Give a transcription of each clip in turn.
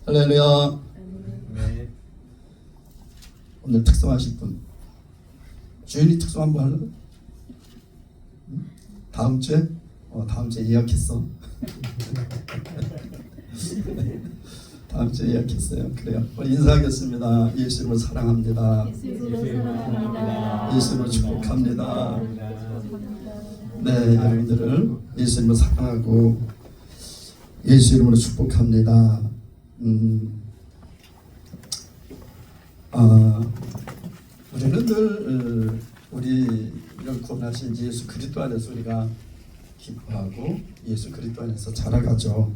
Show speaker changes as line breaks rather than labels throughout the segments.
할렐루야.
네.
오늘 특성하실 분, 주인이 특성 한번 할래? 다음 주에? 다음 주에 예약했어. 다음 주에 예약했어요. 그래요. 우리 인사하겠습니다. 예수님을 사랑합니다. 예수님을 축복합니다. 네, 여러분들을 예수님을 사랑하고 예수 이름으로 축복합니다. 우리는 늘 우리를 구원하신 예수 그리스도 안에서 우리가 기뻐하고 예수 그리스도 안에서 자라가죠.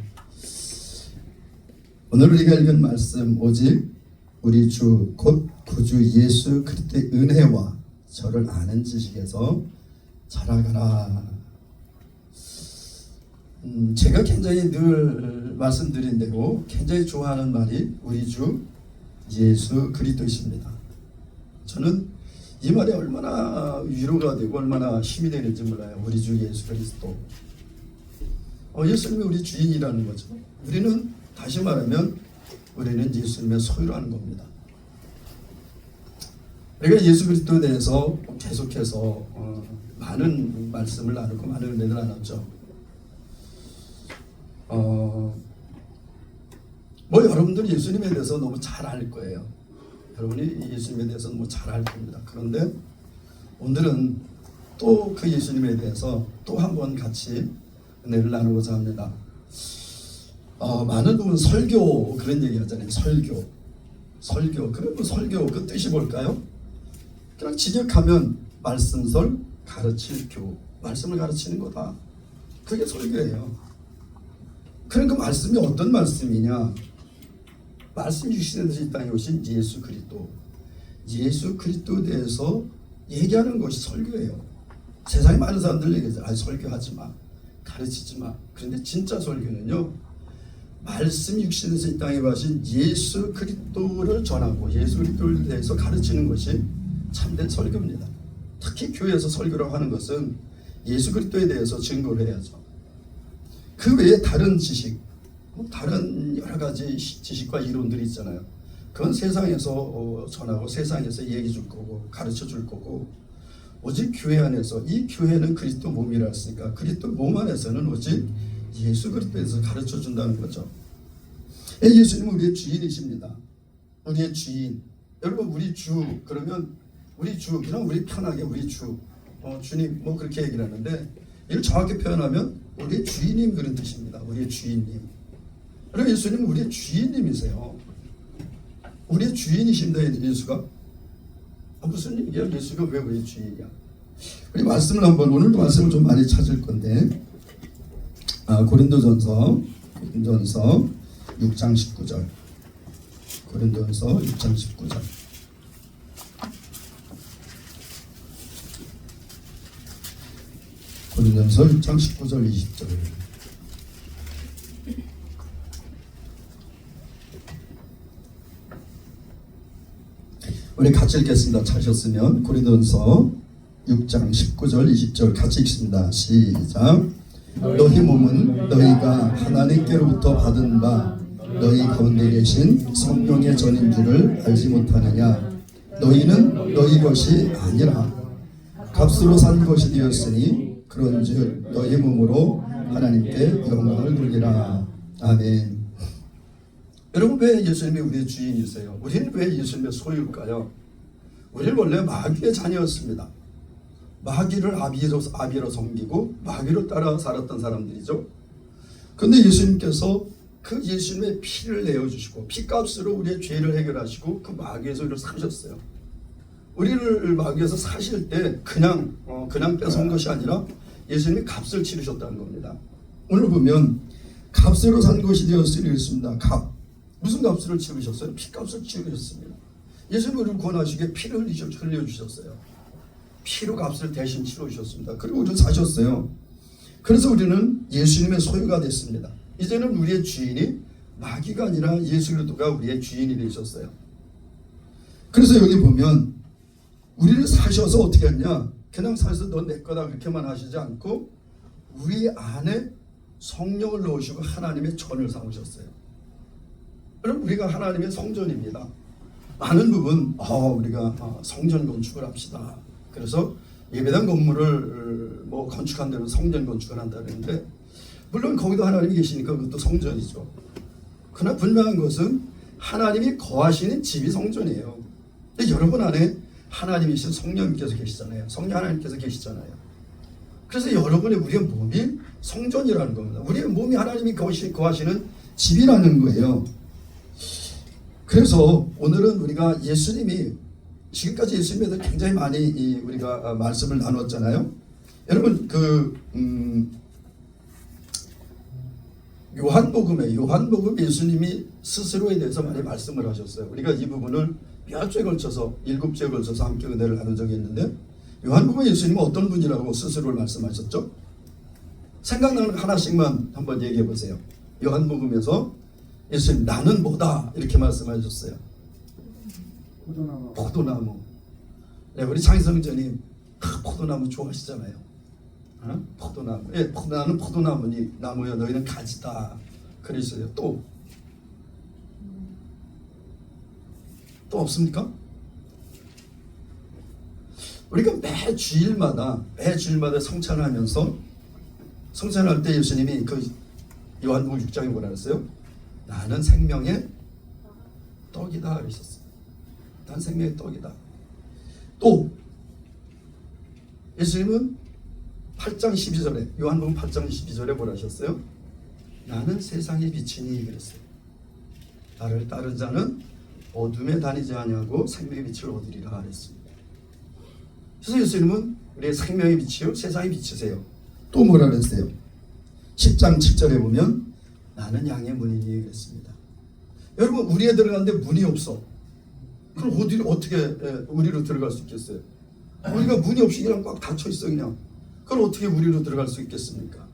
오늘 우리가 읽은 말씀, 오직 우리 주 곧 구주 예수 그리스도의 은혜와 저를 아는 지식에서 자라가라. 제가 굉장히 늘 말씀드린 대로 굉장히 좋아하는 말이 우리 주 예수 그리스도이십니다. 저는 이 말이 얼마나 위로가 되고 얼마나 힘이 되는지 몰라요. 우리 주 예수 그리스도. 예수님이 우리 주인이라는 거죠. 우리는 다시 말하면 우리는 예수님의 소유라는 겁니다. 우리가 예수 그리스도에 대해서 계속해서 많은 말씀을 나누고 많은 은혜를 나눴죠. 여러분들 예수님에 대해서 너무 잘 알 거예요. 여러분이 예수님에 대해서 너무 잘 알 겁니다. 그런데 오늘은 또 그 예수님에 대해서 또 한번 같이 은혜를 나누고자 합니다. 많은 분은 설교 그런 얘기 하잖아요. 설교. 그럼 설교 그 뜻이 뭘까요? 그냥 직역하면 말씀설, 가르칠 교, 말씀을 가르치는 거다. 그게 설교예요. 그럼 그 말씀이 어떤 말씀이냐? 말씀 주시는 이 땅에 오신 예수 그리스도. 예수 그리스도에 대해서 얘기하는 것이 설교예요. 세상에 많은 사람들 얘기하죠. 설교하지 마. 가르치지 마. 그런데 진짜 설교는요. 말씀 육신에서 이 땅에 와신 예수 그리스도를 전하고 예수 그리스도에 대해서 가르치는 것이 참된 설교입니다. 특히 교회에서 설교라고 하는 것은 예수 그리스도에 대해서 증거를 해야죠. 그 외에 다른 지식, 다른 여러 가지 지식과 이론들이 있잖아요. 그건 세상에서 전하고 세상에서 얘기 줄 거고 가르쳐 줄 거고, 오직 교회 안에서, 이 교회는 그리스도 몸이라 했으니까 그리스도 몸 안에서는 오직 예수 그리스도에서 가르쳐 준다는 거죠. 예수님은 우리의 주인이십니다. 우리의 주인. 여러분, 우리 주 그러면 우리 주, 그냥 우리 편하게 우리 주, 주님 그렇게 얘기를 하는데, 이를 정확히 표현하면 우리의 주인님 그런 뜻입니다. 우리의 주인님. 그리고 예수님은 우리의 주인님이세요. 우리의 주인이십니다. 예수가. 무슨 얘기야? 예수가 왜 우리의 주인이야? 우리 말씀을 한번, 오늘도 말씀을 좀 많이 찾을 건데, 고린도전서 6장 19절. 고린도전서 6장 19절. 고린도전서 6장 19절 20절. 우리 같이 읽겠습니다. 찾으셨으면 고린도전서 6장 19절 20절 같이 읽습니다. 시작. 너희 몸은 너희가 하나님께로부터 받은 바 너희 가운데 계신 성령의 전인 줄을 알지 못하느냐. 너희는 너희 것이 아니라 값으로 산 것이 되었으니 그런즉 너희 몸으로 하나님께 영광을 돌리라. 아멘. 여러분, 왜 예수님이 우리의 주인이세요? 우리는 왜 예수님의 소유일까요? 우리는 원래 마귀의 자녀였습니다. 마귀를 아비로 섬기고 마귀를 따라 살았던 사람들이죠. 그런데 예수님께서 그 예수님의 피를 내어주시고 피값으로 우리의 죄를 해결하시고 그 마귀에서 우리를 사셨어요. 우리를 마귀에서 사실 때 그냥 뺏어온 것이 아니라 예수님이 값을 치르셨다는 겁니다. 오늘 보면 값으로 산 것이 되었으니 그랬습니다. 무슨 값을 치르셨어요? 피값을 치르셨습니다. 예수님이 우리를 구원하시기에 피를 흘려주셨어요. 피로 값을 대신 치러주셨습니다. 그리고 우리를 사셨어요. 그래서 우리는 예수님의 소유가 됐습니다. 이제는 우리의 주인이 마귀가 아니라 예수 그리스도가 우리의 주인이 되셨어요. 그래서 여기 보면 우리를 사셔서 어떻게 했냐? 그냥 사셔서 너 내 거다 그렇게만 하시지 않고 우리 안에 성령을 넣으시고 하나님의 전을 삼으셨어요. 그럼 우리가 하나님의 성전입니다. 많은 부분 우리가 성전 건축을 합시다. 그래서 예배당 건물을 뭐 건축한 데는 성전 건축을 한다는데, 물론 거기도 하나님이 계시니까 그것도 성전이죠. 그러나 분명한 것은 하나님이 거하시는 집이 성전이에요. 근데 여러분 안에 하나님이신 성령님께서 계시잖아요. 성령 하나님께서 계시잖아요. 그래서 여러분의 우리의 몸이 성전이라는 겁니다. 우리의 몸이 하나님이 거하시는 집이라는 거예요. 그래서 오늘은 우리가 예수님이, 지금까지 예수님에 대해서 굉장히 많이 우리가 말씀을 나눴잖아요. 여러분 요한복음 예수님이 스스로에 대해서 많이 말씀을 하셨어요. 우리가 이 부분을 몇 주에 걸쳐서 7주에 걸쳐서 함께 은혜를 나눈 적이 있는데, 요한복음 예수님은 어떤 분이라고 스스로를 말씀하셨죠? 생각나는 하나씩만 한번 얘기해 보세요. 요한복음에서 예수님, 나는 뭐다 이렇게 말씀하셨어요. 포도나무. 네, 우리 장성전님 포도나무 좋아하시잖아요. 포도나무. 예, 나는 포도나무니 나무여 너희는 가지다 그랬어요. 또 없습니까? 우리가 매 주일마다 성찬하면서, 성찬할 때 예수님이 그 요한복음 6장에 뭐라 그랬어요? 나는 생명의 떡이다 그러셨어요. 난 생명의 떡이다. 또 예수님은 8장 12절에, 요한복음 8장 12절에 뭐라 하셨어요? 나는 세상의 빛이니 그랬어요. 나를 따른 자는 어둠에 다니지 아니하고 생명의 빛을 얻으리라 그랬습니다. 그래서 예수님은 우리의 생명의 빛이요 세상의 빛이세요. 또 뭐라 그랬어요? 10장 7절에 보면 나는 양의 문이니 그랬습니다. 여러분, 우리에 들어가는데 문이 없어. 그럼 어떻게 우리로 들어갈 수 있겠어요? 우리가 문이 없이 그냥 꽉 닫혀 있어 그냥. 그럼 어떻게 우리로 들어갈 수 있겠습니까?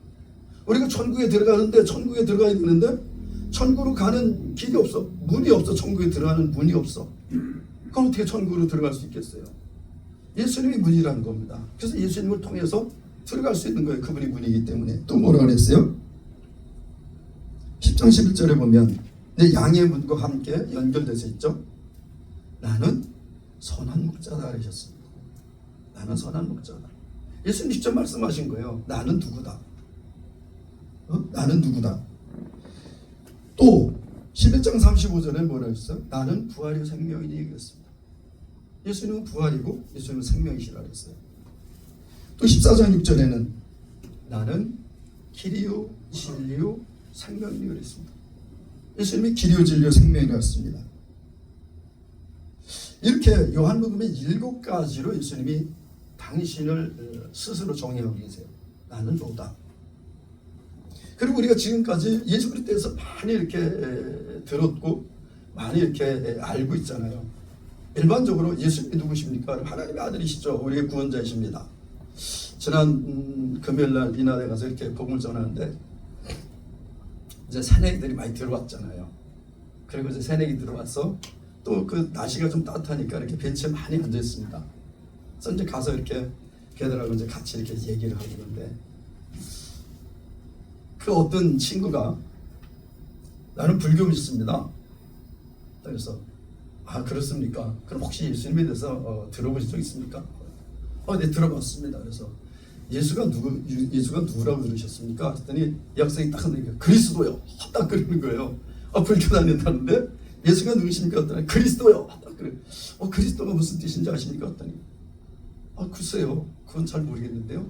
우리가 천국에 들어가는데, 천국에 들어가야 되는데 천국으로 가는 길이 없어. 문이 없어. 천국에 들어가는 문이 없어. 그럼 어떻게 천국으로 들어갈 수 있겠어요? 예수님이 문이라는 겁니다. 그래서 예수님을 통해서 들어갈 수 있는 거예요. 그분이 문이기 때문에. 또 뭐라 그랬어요? 10장 11절에 보면 내 양의 문과 함께 연결돼서 있죠. 나는 선한 목자다 그러셨습니다. 나는 선한 목자다. 예수님 직접 말씀하신 거예요. 나는 누구다. 나는 누구다. 또 11장 35절에 뭐라 했어요? 나는 부활이요 생명이니 그랬습니다. 예수님은 부활이고 예수님은 생명이시라 그랬어요. 또 14장 6절에는 나는 길이요 진리요 생명이니 그랬습니다. 예수님이 길이요 진리요 생명이라 했습니다. 이렇게 요한복음의 7가지로 예수님이 당신을 스스로 정의하고 계세요. 나는 너다. 그리고 우리가 지금까지 예수 그리스도에 대해서 많이 이렇게 들었고 많이 이렇게 알고 있잖아요. 일반적으로 예수님이 누구십니까? 하나님의 아들이시죠. 우리의 구원자이십니다. 지난 금요일날 이날에 가서 이렇게 복음을 전하는데 이제 새내기들이 많이 들어왔잖아요. 그리고 이제 새내기 들어와서 또 그 날씨가 좀 따뜻하니까 이렇게 벤치에 많이 앉아 있습니다. 그래서 이제 가서 이렇게 걔들하고 이제 같이 이렇게 얘기를 하고 있는데 그 어떤 친구가 나는 불교 믿습니다. 그래서 그렇습니까? 그럼 혹시 예수님에 대해서 들어보신 적 있습니까? 네, 들어봤습니다. 그래서 예수가 누구라고 들으셨습니까? 그랬더니 이 학생이 딱 하니까 그리스도요. 딱 그러는 거예요. 불교 다닌다는데 예수가 누구십니까? 했더니 그리스도요. 딱 그래. 그리스도가 무슨 뜻인지 아십니까? 했더니 글쎄요. 그건 잘 모르겠는데요.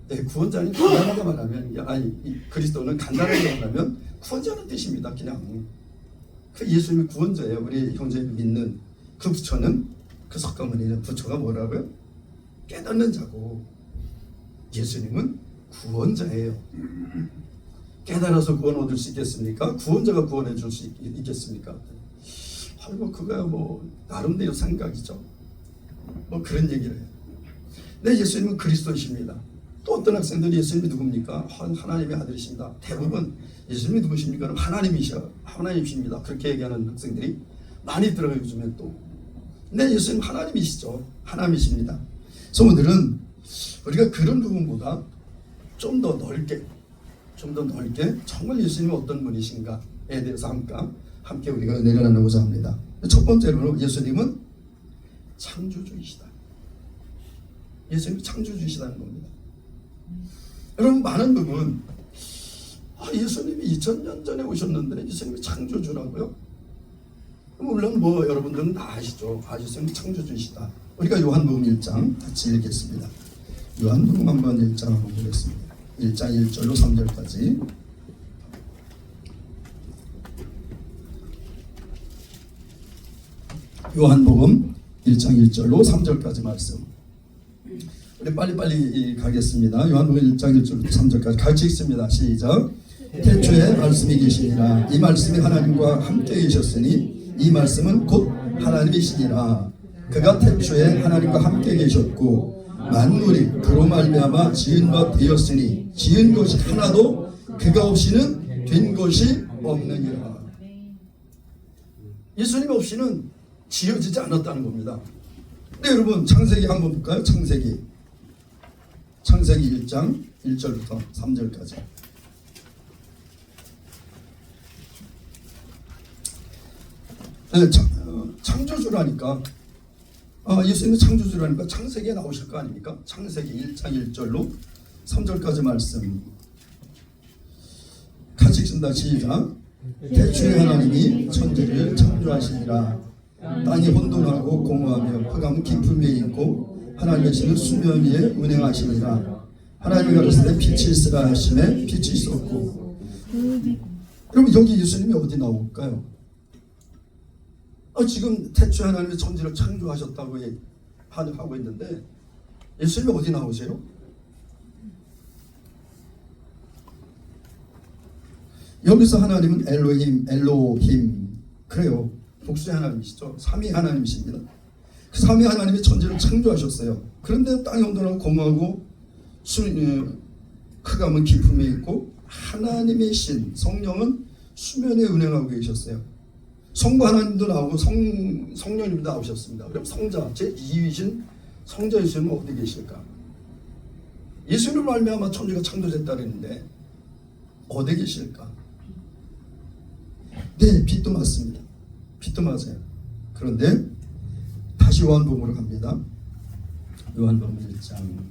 네, 구원자는 간단하게 말하면 그리스도는 간단하게 말하면 구원자는 뜻입니다. 그냥 그 예수님이 구원자예요. 우리 형제 믿는 그 부처는 그 석가모니 부처가 뭐라고요? 깨닫는 자고 예수님은 구원자예요. 깨달아서 구원 얻을 수 있겠습니까? 구원자가 구원해 줄 수 있겠습니까? 그거야 나름대로 생각이죠. 그런 얘기를 해요. 네, 예수님은 그리스도이십니다. 또 어떤 학생들이 예수님이 누굽니까? 하나님의 아들이십니다. 대부분 예수님이 누구십니까? 하나님이십니다. 그렇게 얘기하는 학생들이 많이 들어요. 요즘엔 또. 네, 예수님 하나님이시죠. 하나님이십니다. 그래서 오늘은 우리가 그런 부분보다 좀 더 넓게 정말 예수님은 어떤 분이신가, 대해서 함께 우리가 은혜를 나누고자 합니다. 첫 번째로 예수님은 창조주이시다. 예수님이 창조주이시다는 겁니다. 여러분, 많은 부분 예수님이 2000년 전에 오셨는데 예수님이 창조주라고요? 물론 여러분들은 다 아시죠. 예수님이 창조주이시다. 우리가 요한복음 1장 같이 읽겠습니다. 요한복음 한번 1장 한번 보겠습니다. 1장 1절로 3절까지. 요한복음 1장 1절로 3절까지 말씀. 우리 빨리빨리 가겠습니다. 요한복음 1장 1절부터 3절까지 같이 읽습니다. 시작. 태초에 말씀이 계시니라. 이 말씀이 하나님과 함께 계셨으니 이 말씀은 곧 하나님이시니라. 그가 태초에 하나님과 함께 계셨고 만물이 그로 말미암아 지은 바 되었으니 지은 것이 하나도 그가 없이는 된 것이 없느니라. 예수님 없이는 지어지지 않았다는 겁니다. 네, 여러분, 창세기 한번 볼까요? 창세기 1장 1절부터 3절까지. 네, 창조주라니까 예수님은 창조주라니까 창세기에 나오실 거 아닙니까? 창세기 1장 1절로 3절까지 말씀 같이 읽습니다. 시작. 태초에 하나님이 천지를 창조하시니라. 땅이 혼돈하고 공허하며 흑암은 깊음 위에 있고 하나님께서는 수면 위에 운행하시니라. 하나님이 가라사대 빛이 있으라 하심에 빛이 있었고. 그럼 여기 예수님이 어디 나올까요? 지금 태초에 하나님이 천지를 창조하셨다고 하고 있는데 예수님이 어디 나오세요? 여기서 하나님은 엘로힘 그래요. 복수의 하나님이시죠. 삼위 하나님이십니다. 그 삼위 하나님이 천지를 창조하셨어요. 그런데 땅이 온도하고 공허하고 흑암은 깊음에 있고 하나님의 신 성령은 수면에 운행하고 계셨어요. 성부 하나님도 나오고 성령님도 나오셨습니다. 그럼 성자 제2위신 성자 예수님은 어디 계실까? 예수님을 말미암아 천지가 창조됐다는데 어디 계실까? 네, 빛도 맞습니다. 빛도 맞아요. 그런데 다시 요한복음으로 갑니다. 요한복음 1장.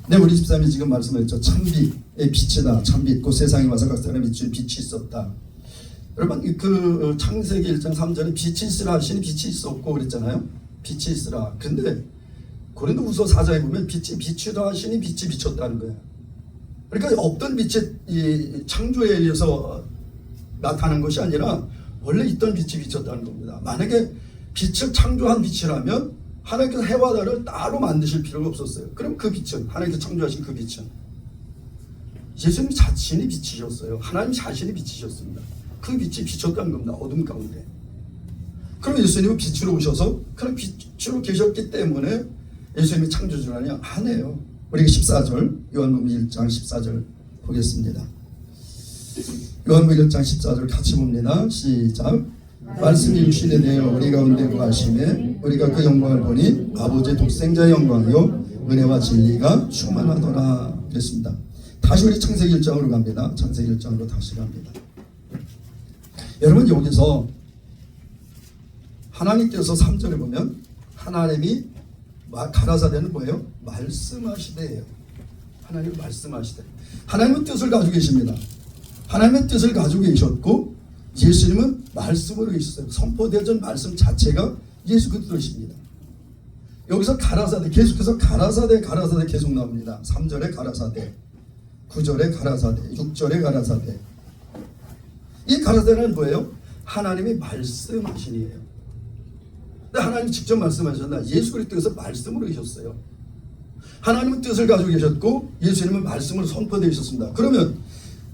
네, 우리 집사님이 지금 말씀하셨죠. 참빛의 빛이다. 참빛, 곧 세상에 와서 각 사람이 비춘 빛이 있었다. 여러분, 그 창세기 1장 3절에 빛이 있으라 하시니 빛이 있었고 그랬잖아요. 빛이 있으라. 근데 고린도후서 4장에 보면 빛이 비추라 하시니 빛이 비쳤다는 거예요. 그러니까 없던 빛이 이 창조에 의해서 나타난 것이 아니라 원래 있던 빛이 비쳤다는 겁니다. 만약에 빛을 창조한 빛이라면 하나님께서 해와 달을 따로 만드실 필요가 없었어요. 그럼 그 빛은 하나님께서 창조하신 그 빛은 예수님 자신이 빛이셨어요. 하나님 자신이 빛이셨습니다. 그 빛이 비쳤다는 겁니다. 어둠 가운데. 그럼 예수님은 빛으로 오셔서 그런 빛으로 계셨기 때문에 예수님이 창조주라냐? 아니에요. 우리가 14절 요한복음 1장 14절 보겠습니다. 요한복음 1장 14절 같이 봅니다. 시작. 말씀이 육신에 대하여 우리 가운데 거하심에 우리가 그 영광을 보니 아버지의 독생자의 영광이요 은혜와 진리가 충만하더라 그랬습니다. 다시 우리 창세기 1장으로 갑니다. 창세기 1장으로 다시 갑니다. 여러분, 여기서 하나님께서 3절에 보면 하나님이 가라사대는 뭐예요? 말씀하시대예요. 하나님은 말씀하시대. 하나님은 뜻을 가지고 계십니다. 하나님의 뜻을 가지고 계셨고 예수님은 말씀으로 계셨어요. 선포되어진 말씀 자체가 예수 그리스도이십니다. 여기서 가라사대, 계속해서 가라사대 계속 나옵니다. 3절에 가라사대, 9절에 가라사대, 6절에 가라사대. 이 가라사대는 뭐예요? 하나님이 말씀하시니에요. 하나님 직접 말씀하셨나? 예수 그리스도께서 말씀으로 계셨어요. 하나님은 뜻을 가지고 계셨고 예수님은 말씀으로 선포되어 있었습니다. 그러면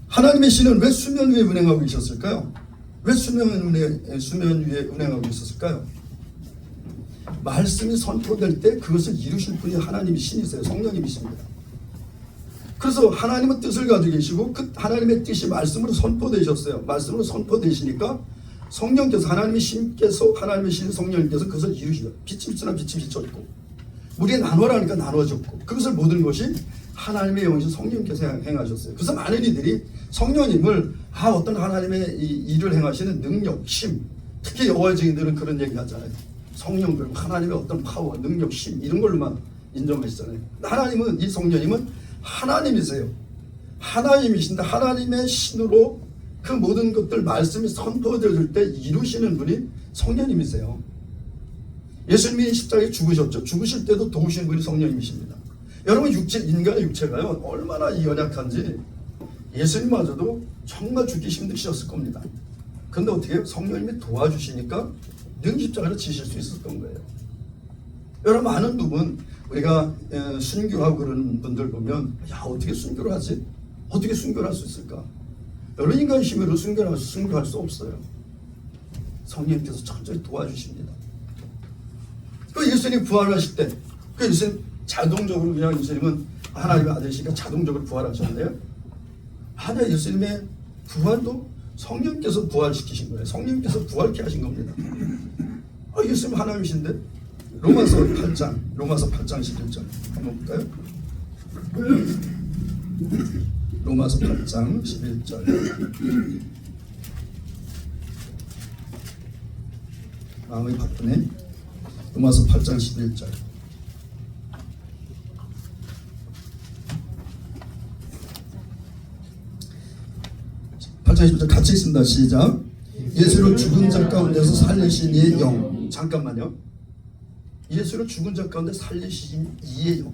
하나님의 신은 왜 수면 위에 운행하고 계셨을까요? 왜 수면 위에 운행하고 있었을까요? 말씀이 선포될 때 그것을 이루실 분이 하나님이 신이세요. 성령님이십니다. 그래서 하나님은 뜻을 가지고 계시고 그 하나님의 뜻이 말씀으로 선포되셨어요. 말씀으로 선포되시니까 성령께서 하나님의 신께서 하나님의 신 성령님께서 그것을 이루시죠. 빛이 비치나 빛이 비쳤고 물이 나눠라니까 나눠졌고 그것을 모든 것이 하나님의 영이신 성령님께서 행하셨어요. 그래서 많은 이들이 성령님을 어떤 하나님의 일을 행하시는 능력, 힘, 특히 여호와의 증인들은 그런 얘기 하잖아요. 성령들, 하나님의 어떤 파워, 능력, 힘 이런 걸로만 인정하시잖아요. 하나님은, 이 성령님은 하나님이세요. 하나님이신데 하나님의 신으로 그 모든 것들 말씀이 선포되어질 때 이루시는 분이 성령님이세요. 예수님이 십자가에 죽으셨죠. 죽으실 때도 도우시는 분이 성령님이십니다. 여러분, 인간의 육체가요 얼마나 연약한지 예수님마저도 정말 죽기 힘드셨을 겁니다. 그런데 어떻게 성령님이 도와주시니까 능 십자가를 지실 수 있었던 거예요. 여러분, 많은 부분 우리가 순교하고 그런 분들 보면 어떻게 순교를 하지? 어떻게 순교를 할 수 있을까? 여러 인간의 힘으로 순교할 수 없어요. 성령님께서 천천히 도와주십니다. 그 예수님 부활하실 때, 그 예수님 자동적으로 그냥 예수님은 하나님의 아들이시니까 자동적으로 부활하셨는데요. 예수님의 부활도 성령께서 부활시키신 거예요. 성령께서 부활케 하신 겁니다. 예수님 하나님이신데. 로마서 8장 11절 한번 볼까요? 로마서 8장 11절. 마음이 바쁘네. 로마서 8장 11절. 같이 있습니다. 시작. 예수를 죽은 자 가운데서 살리신 이의 영. 잠깐만요. 예수를 죽은 자 가운데 살리신 이의 영.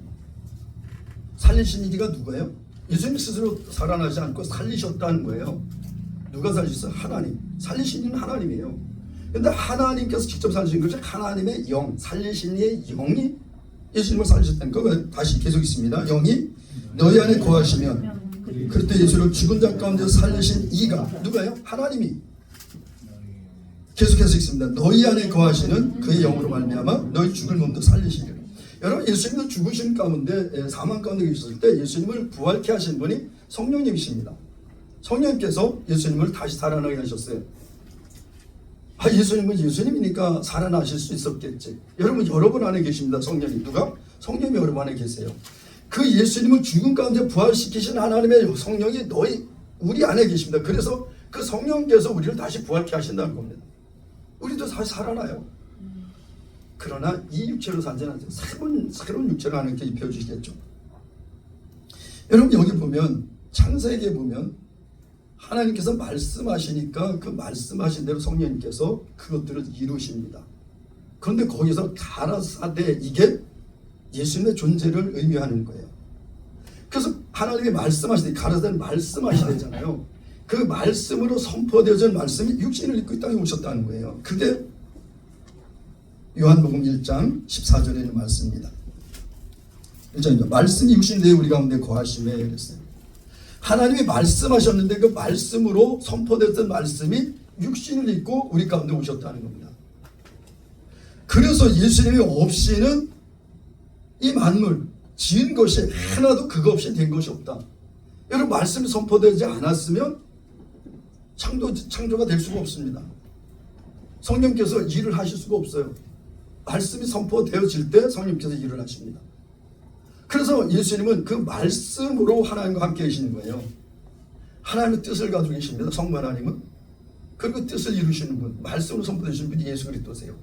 살리신 이가 누구예요? 예수님 스스로 살아나지 않고 살리셨다는 거예요. 누가 살리셨어요? 하나님. 살리신 이는 하나님이에요. 그런데 하나님께서 직접 살리신 것이 하나님의 영, 살리신 이의 영이 예수님을 살리셨다니까. 다시 계속 있습니다. 영이 너희 안에 거하시면, 그때 예수를 죽은 자 가운데서 살리신 이가 누가요? 하나님이. 계속해서 있습니다. 너희 안에 거하시는 그의 영으로 말미암아 너희 죽을 몸도 살리시리라. 여러분, 예수님도 죽으신 가운데, 사망 가운데 계셨을 때 예수님을 부활케 하신 분이 성령님이십니다. 성령님께서 예수님을 다시 살아나게 하셨어요. 예수님은 예수님이니까 살아나실 수 있었겠지. 여러분 안에 계십니다. 성령이. 누가? 성령이 여러분 안에 계세요. 그 예수님을 죽은 가운데 부활시키신 하나님의 성령이 우리 안에 계십니다. 그래서 그 성령께서 우리를 다시 부활케 하신다는 겁니다. 우리도 다시 살아나요. 그러나 이 육체로 살지는 않죠. 새로운 육체로 하나님께 입혀주시겠죠. 여러분, 여기 보면 창세기에 보면 하나님께서 말씀하시니까 그 말씀하신 대로 성령님께서 그것들을 이루십니다. 그런데 거기서 가라사대, 이게 예수님의 존재를 의미하는 거예요. 그래서 하나님이 말씀하시되, 가라사대는 말씀하시되잖아요. 그 말씀으로 선포되어진 말씀이 육신을 입고 이 땅에 오셨다는 거예요. 그게 요한복음 1장 14절에 있는 말씀입니다. 1장입니다. 말씀이 육신이 되어 우리 가운데 거하심에 그랬어요. 하나님이 말씀하셨는데 그 말씀으로 선포됐던 말씀이 육신을 입고 우리 가운데 오셨다는 겁니다. 그래서 예수님이 없이는 이 만물 지은 것이 하나도 그거 없이 된 것이 없다. 여러분, 말씀이 선포되지 않았으면 창조가 될 수가 없습니다. 성령께서 일을 하실 수가 없어요. 말씀이 선포되어질 때 성령께서 일을 하십니다. 그래서 예수님은 그 말씀으로 하나님과 함께 계시는 거예요. 하나님의 뜻을 가지고 계십니다. 성부 하나님은. 그리고 뜻을 이루시는 분, 말씀으로 선포되신 분이 예수 그리스도세요.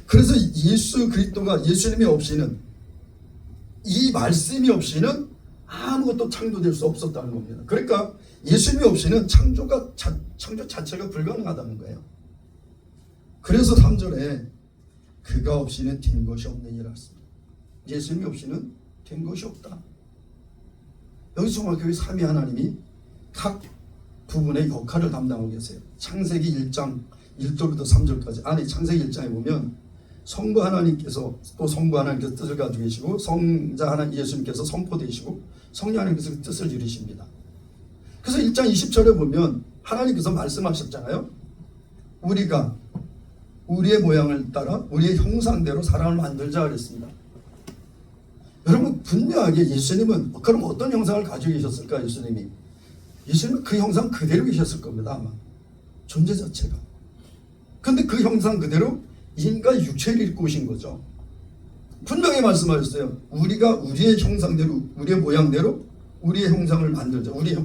그래서 예수 그리스도가, 예수님이 없이는, 이 말씀이 없이는 아무것도 창조될 수 없었다는 겁니다. 그러니까 예수님이 없이는 창조 자체가 불가능하다는 거예요. 그래서 3절에 그가 없이는 된 것이 없느니라 했습니다. 예수님이 없이는 된 것이 없다. 여기서 정확하게 삼위 하나님이 각 부분의 역할을 담당하고 계세요. 창세기 1장 1절부터 3절까지. 아니, 창세기 1장에 보면 성부 하나님께서, 또 성부 하나님께서 뜻을 가지고 계시고, 성자 하나님 예수님께서 선포되시고, 성령 하나님께서 그 뜻을 이루십니다. 그래서 1장 20절에 보면 하나님께서 말씀하셨잖아요. 우리가 우리의 모양을 따라 우리의 형상대로 사람을 만들자 그랬습니다. 여러분, 분명하게 예수님은 그럼 어떤 형상을 가지고 계셨을까? 예수님은 그 형상 그대로 계셨을 겁니다. 아마 존재 자체가. 근데 그 형상 그대로 인간 육체를 입고 오신 거죠. 분명히 말씀하셨어요. 우리가 우리의 형상대로, 우리의 모양대로 우리의 형상을 만들자. 우리의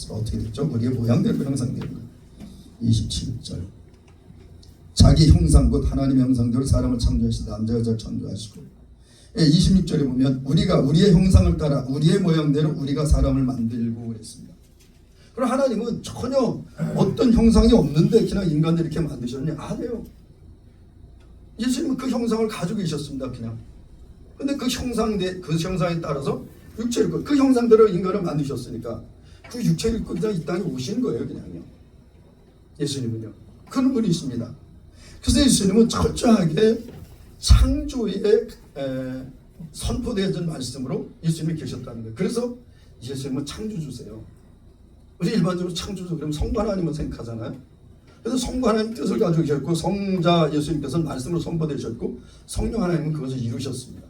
어떻게 됐죠? 우리의 모양대로 형상되는 거예요. 27절. 자기 형상 곧 하나님의 형상대로 사람을 창조하시다. 남자 여자를 창조하시고. 26절에 보면 우리가 우리의 형상을 따라 우리의 모양대로 우리가 사람을 만들고 그랬습니다. 그럼 하나님은 전혀 어떤 형상이 없는데 그냥 인간들 이렇게 만드셨냐? 아니에요. 예수님은 그 형상을 가지고 계셨습니다. 그냥. 근데 그 형상에 따라서 육체를 입고 그 형상대로 인간을 만드셨으니까 그 육체를 입고 그냥 이 땅에 오신 거예요. 그냥요. 예수님은요. 그런 분이십니다. 그래서 예수님은 철저하게 창조에 선포되어진 말씀으로 예수님이 계셨다는 거예요. 그래서 예수님은 창조주세요. 우리 일반적으로 창조주 그러면 성부 하나님을 생각하잖아요. 그래서 성부 하나님 뜻을 가지고 계셨고 성자 예수님께서는 말씀으로 선포되셨고 성령 하나님은 그것을 이루셨습니다.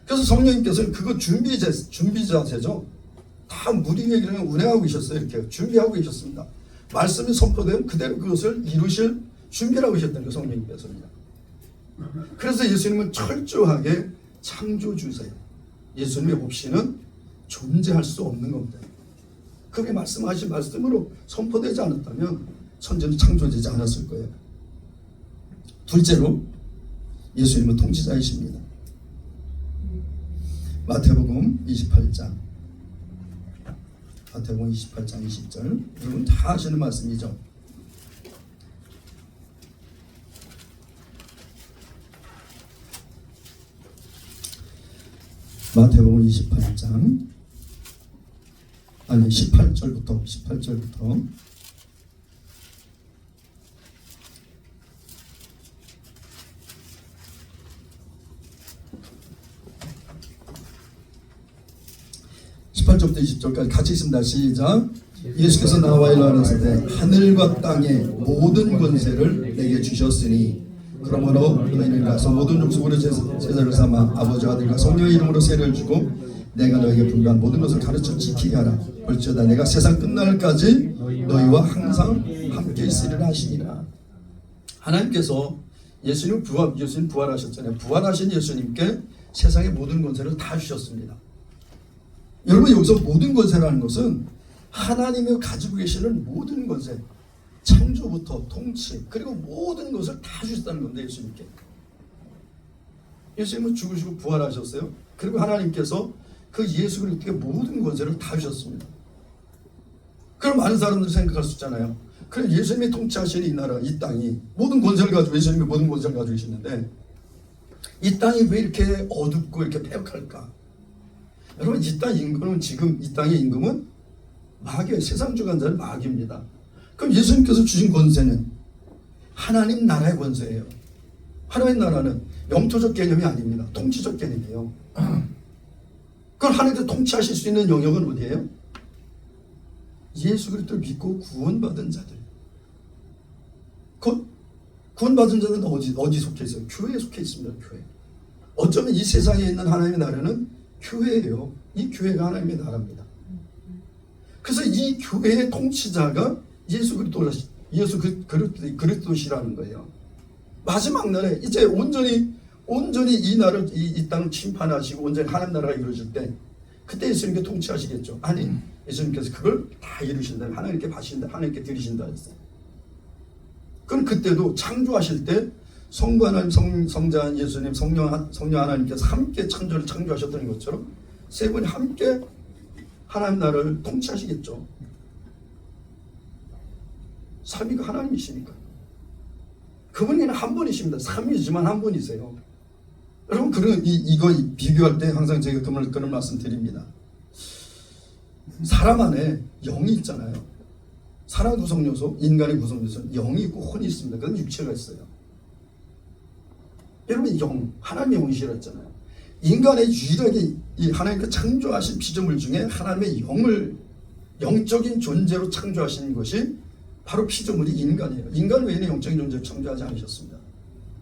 그래서 성령님께서는 그거 준비자세죠. 다 무리 위에 운행하고 계셨어요. 이렇게 준비하고 계셨습니다. 말씀이 선포되면 그대로 그것을 이루실 준비를 하고 계셨다는 거 성령님께서입니다. 그래서 예수님은 철저하게 창조주세요. 예수님의 없이는 존재할 수 없는 겁니다. 그게 말씀하신 말씀으로 선포되지 않았다면 천지는 창조되지 않았을 거예요. 둘째로 예수님은 통치자이십니다. 마태복음 28장 20절 여러분 다 아시는 말씀이죠. 마태복음 28장 18절부터 18절부터 20절까지 같이 읽습니다. 시작. 예수께서 나와 일어나시되 하늘과 땅의 모든 권세를 내게 주셨으니 그러므로 너희는 가서 모든 족속으로 제자를 삼아 아버지와 아들과 성령의 이름으로 세례를 주고 내가 너에게 분부한 모든 것을 가르쳐 지키게 하라. 볼지어다 내가 세상 끝날까지 너희와 항상 함께 있으리라 하시니라. 하나님께서 예수님 부활하셨잖아요. 부활하신 예수님께 세상의 모든 권세를 다 주셨습니다. 여러분 여기서 모든 권세라는 것은 하나님이 가지고 계시는 모든 권세, 창조부터 통치 그리고 모든 것을 다 주셨다는 건데 예수님께. 예수님은 죽으시고 부활하셨어요. 그리고 하나님께서 그 예수 그리스도께 모든 권세를 다 주셨습니다. 그럼 많은 사람들이 생각할 수 있잖아요. 그럼 예수님이 통치하시는 이 나라, 이 땅이 모든 권세를 가지고 예수님이 모든 권세를 가지고 계시는데 이 땅이 왜 이렇게 어둡고 이렇게 폐역할까? 여러분 이 땅 임금은 지금 이 땅의 임금은 마귀예요. 세상 주관자는 마귀입니다. 그럼 예수님께서 주신 권세는 하나님 나라의 권세예요. 하나님 나라는 영토적 개념이 아닙니다. 통치적 개념이에요. 그럼 하나님께서 통치하실 수 있는 영역은 어디예요? 예수 그리스도를 믿고 구원받은 자들. 구원받은 자들은 어디 속해 있어요? 교회에 속해 있습니다. 교회. 어쩌면 이 세상에 있는 하나님의 나라는 교회예요. 이 교회가 하나님의 나라입니다. 그래서 이 교회의 통치자가 예수 그리스도시라는 거예요. 마지막 날에 이제 온전히 이 나라를 이 땅을 침판하시고 온전히 하나님 나라가 이루어질 때 그때 예수님께 통치하시겠죠. 아니 예수님께서 그걸 다 이루신다. 하나님께 받으신다. 하나님께 드리신다 했어요. 그럼 그때도 창조하실 때 성부 하나님, 성자 예수님, 성령 하나님께서 함께 창조를 창조하셨던 것처럼 세 분이 함께 하나님 나라를 통치하시겠죠. 삼위가 하나님이시니까. 그분은 한 분이십니다. 삼위지만 한 분이세요. 여러분 이거 비교할 때 항상 제가 그런 말씀 드립니다. 사람 안에 영이 있잖아요. 사람 구성요소, 인간의 구성요소는 영이 있고 혼이 있습니다. 그다음에 육체가 있어요. 여러분 영, 하나님의 영이시라 했잖아요. 인간의 유일하게 이 하나님께 창조하신 피조물 중에 하나님의 영적인 존재로 창조하신 것이 바로 피조물이 인간이에요. 인간 외에는 영적인 존재를 창조하지 않으셨습니다.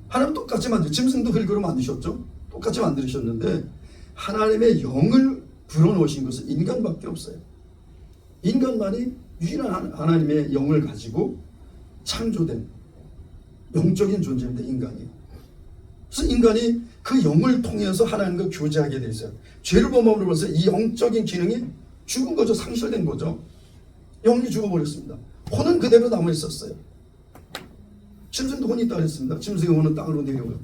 하나님 똑같이 짐승도 흙으로 만드셨죠. 똑같이 만드셨는데 하나님의 영을 불어넣으신 것은 인간밖에 없어요. 인간만이 유일한 하나님의 영을 가지고 창조된 영적인 존재인데 인간이에요. 그래서 인간이 그 영을 통해서 하나님과 교제하게 돼 있어요. 죄를 범함으로 벌써 이 영적인 기능이 죽은 거죠. 상실된 거죠. 영이 죽어버렸습니다. 혼은 그대로 남아 있었어요. 짐승도 혼이 있다고 했습니다. 짐승의 혼은 땅으로 내려오고.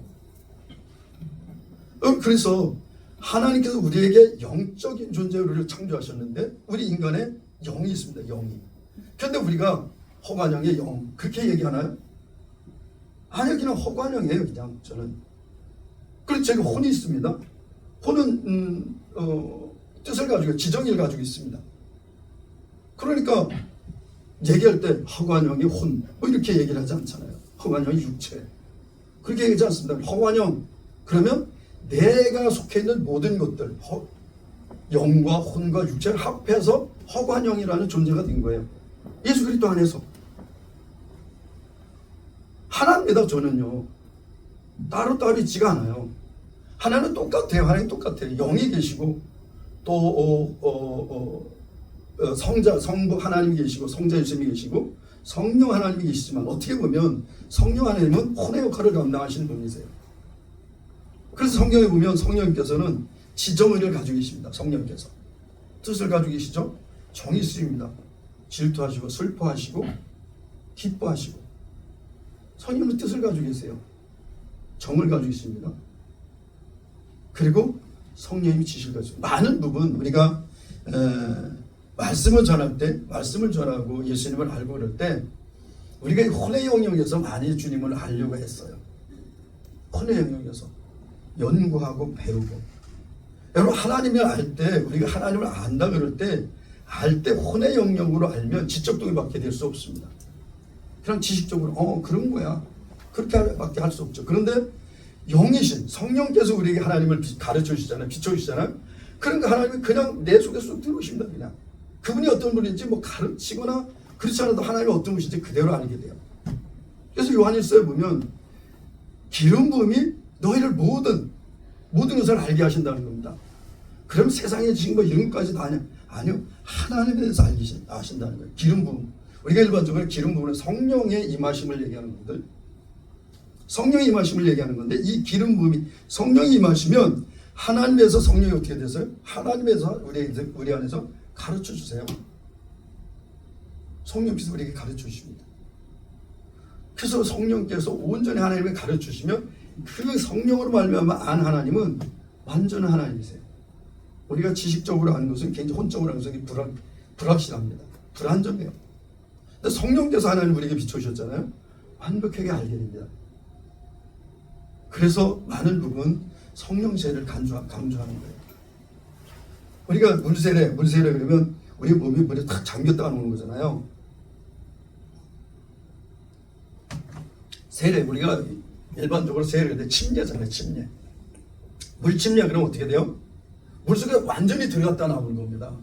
그래서 하나님께서 우리에게 영적인 존재로 우리를 창조하셨는데 우리 인간에 영이 있습니다. 영이. 그런데 우리가 허관영의 영 그렇게 얘기하나요? 아니요, 그냥 허관영이에요. 그냥 저는. 그래서 제가 혼이 있습니다. 혼은 뜻을 가지고 지정의를 가지고 있습니다. 그러니까 얘기할 때 허관영이 혼 뭐 이렇게 얘기를 하지 않잖아요. 허관영이 육체 그렇게 얘기하지 않습니다. 허관영 그러면 내가 속해 있는 모든 것들 영과 혼과 육체를 합해서 허관영이라는 존재가 된 거예요. 예수 그리스도 안에서 하나입니다. 저는요 따로 있지가 않아요. 하나는 똑같아요. 하나님 똑같아요. 영이 계시고 또 성부 하나님이 계시고 성자 예수님이 계시고 성령 하나님이 계시지만 어떻게 보면 성령 하나님은 혼의 역할을 감당하시는 분이세요. 그래서 성경에 보면 성령님께서는 지정의를 가지고 계십니다. 성령께서 뜻을 가지고 계시죠. 정이 있습니다. 질투하시고 슬퍼하시고 기뻐하시고 성령은 뜻을 가지고 계세요. 정을 가지고 있습니다. 그리고 성령님이 지시를 가지고 많은 부분 우리가 말씀을 전할 때 말씀을 전하고 예수님을 알고 그럴 때 우리가 혼의 영역에서 많이 주님을 알려고 했어요. 혼의 영역에서 연구하고 배우고 여러분 하나님을 알 때 우리가 하나님을 안다 그럴 때 알 때 혼의 영역으로 알면 지적동의 밖에 될 수 없습니다. 그냥 지식적으로 그런 거야 그렇게 밖에 할 수 없죠. 그런데 영이신 성령께서 우리에게 하나님을 가르쳐 주시잖아요. 비춰 주시잖아요. 그러니까 하나님이 그냥 내 속에 쏙 들어오십니다. 그냥 그분이 어떤 분인지 뭐 가르치거나 그렇지 않아도 하나님이 어떤 분인지 그대로 알게 돼요. 그래서 요한일서에 보면 기름 부음이 너희를 모든 것을 알게 하신다는 겁니다. 그럼 세상에 지금 뭐 이런 것까지 다 아니요. 하나님에 대해서 아신다는 거예요. 기름 부음. 우리가 일반적으로 기름 부음은 성령의 임하심을 얘기하는 것들. 성령의 임하심을 얘기하는 건데 이 기름 부음이 성령이 임하시면 하나님에서 성령이 어떻게 되세요? 하나님에서 우리 안에서 가르쳐 주세요. 성령께서 우리에게 가르쳐 주십니다. 그래서 성령께서 온전히 하나님을 가르쳐 주시면 그 성령으로 말미암아 안 하나님은 완전한 하나님이세요. 우리가 지식적으로 아는 것은 굉장히 혼적으로 아는 것은 불확실합니다. 불안정해요. 근데 성령께서 하나님 우리에게 비춰주셨잖아요. 완벽하게 알게 됩니다. 그래서 많은 부분 성령세를 강조하는 거예요. 우리가 물세례 그러면 우리 몸이 물에 탁 잠겼다가 노는 거잖아요. 세례 우리가 일반적으로 세례를 할 때 침례잖아요. 침례. 물침례 그러면 어떻게 돼요? 물속에 완전히 들어갔다 나오는 겁니다.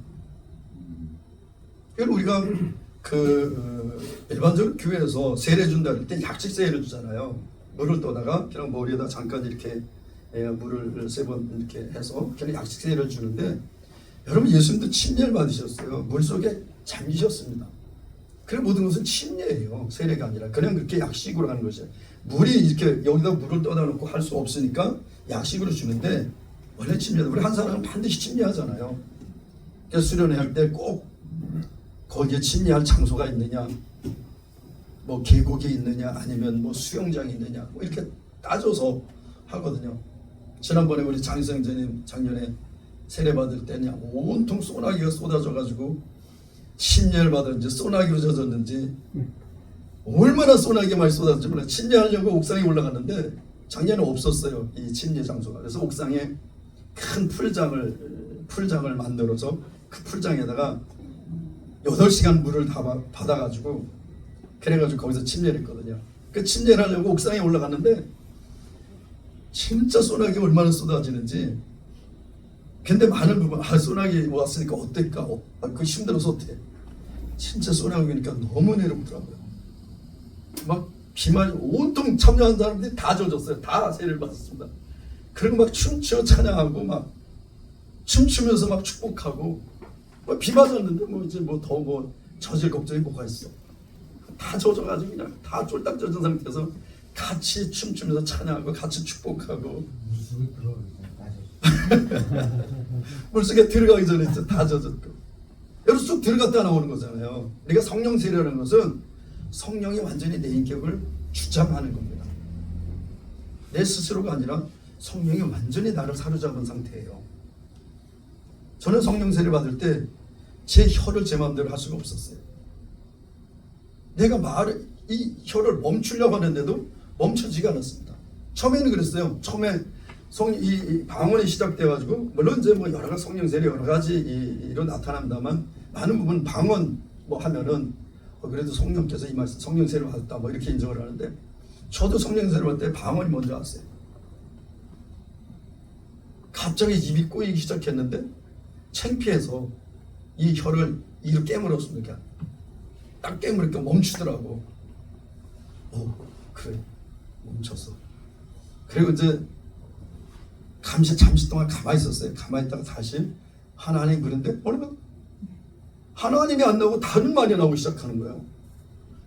그래서 우리가 일반적으로 교회에서 세례 준다 할 때 약식 세례를 주잖아요. 물을 떠다가 그냥 머리에다 잠깐 이렇게 물을 3번 이렇게 해서 그냥 약식 세례를 주는데 여러분 예수님도 침례를 받으셨어요. 물속에 잠기셨습니다. 그래 모든 것은 침례예요. 세례가 아니라 그냥 그렇게 약식으로 하는 것이에요. 물이 이렇게 여기다 물을 떠다 놓고 할 수 없으니까 약식으로 주는데 원래 침례도 우리 한 사람은 반드시 침례하잖아요. 그래서 수련회할 때 꼭 거기에 침례할 장소가 있느냐 뭐 계곡이 있느냐 아니면 뭐 수영장이 있느냐 뭐 이렇게 따져서 하거든요. 지난번에 우리 장성재님 작년에 세례 받을 때냐 온통 소나기가 쏟아져 가지고 침례를 받았는지 소나기로 젖었는지 얼마나 소나기 많이 쏟아졌지 몰라. 침례하려고 옥상에 올라갔는데 작년에 없었어요. 이 침례 장소가. 그래서 옥상에 큰 풀장을 만들어서 그 풀장에다가 8시간 물을 다 받아가지고 그래가지고 거기서 침례를 했거든요. 그 침례를 하려고 옥상에 올라갔는데 진짜 소나기 얼마나 쏟아지는지. 근데 많은 부분 소나기 왔으니까 어떨까? 그 힘들어서 어떻게? 진짜 소나기 오니까 너무 내려오더라고요. 막 비만 온통 참여한 사람들이 다 젖었어요. 다 세례를 받았습니다. 그리고 막 춤추어 찬양하고 막 춤추면서 막 축복하고 비 맞았는데 뭐 이제 뭐 더 뭐 젖을 걱정이 뭐가 있어. 다 젖어가지고 그냥 다 쫄딱 젖은 상태에서 같이 춤추면서 찬양하고 같이 축복하고
물속에 들어가기 전에
물속에 들어가기 전에 이제 다 젖었고 여기서 쑥 들어갔다 나오는 거잖아요. 우리가 성령 세례라는 것은 성령이 완전히 내 인격을 주장하는 겁니다. 내 스스로가 아니라 성령이 완전히 나를 사로잡은 상태예요. 저는 성령 세례 받을 때 제 혀를 제 마음대로 할 수가 없었어요. 내가 이 혀를 멈추려고 하는데도 멈춰지가 않았습니다. 처음에는 그랬어요. 처음에 이 방언이 시작돼가지고 물론 이제 뭐 여러 가지 성령 세례 여러 가지 이로 나타납니다만 많은 부분 방언 뭐 하면은 그래도 성령께서 이 말씀 성령 세례 받았다 뭐 이렇게 인정을 하는데 저도 성령 세례 받을 때 방언이 먼저 왔어요. 갑자기 입이 꼬이기 시작했는데 창피해서 이 혀를 이로 깨물었습니다. 딱 깨물으니까 멈추더라고. 그래 멈췄어. 그리고 이제 잠시 동안 가만히 있었어요. 가만히 있다가 다시 하나님 그런데 어느 하나님이 안 나오고 다른 말이 나오기 시작하는 거예요.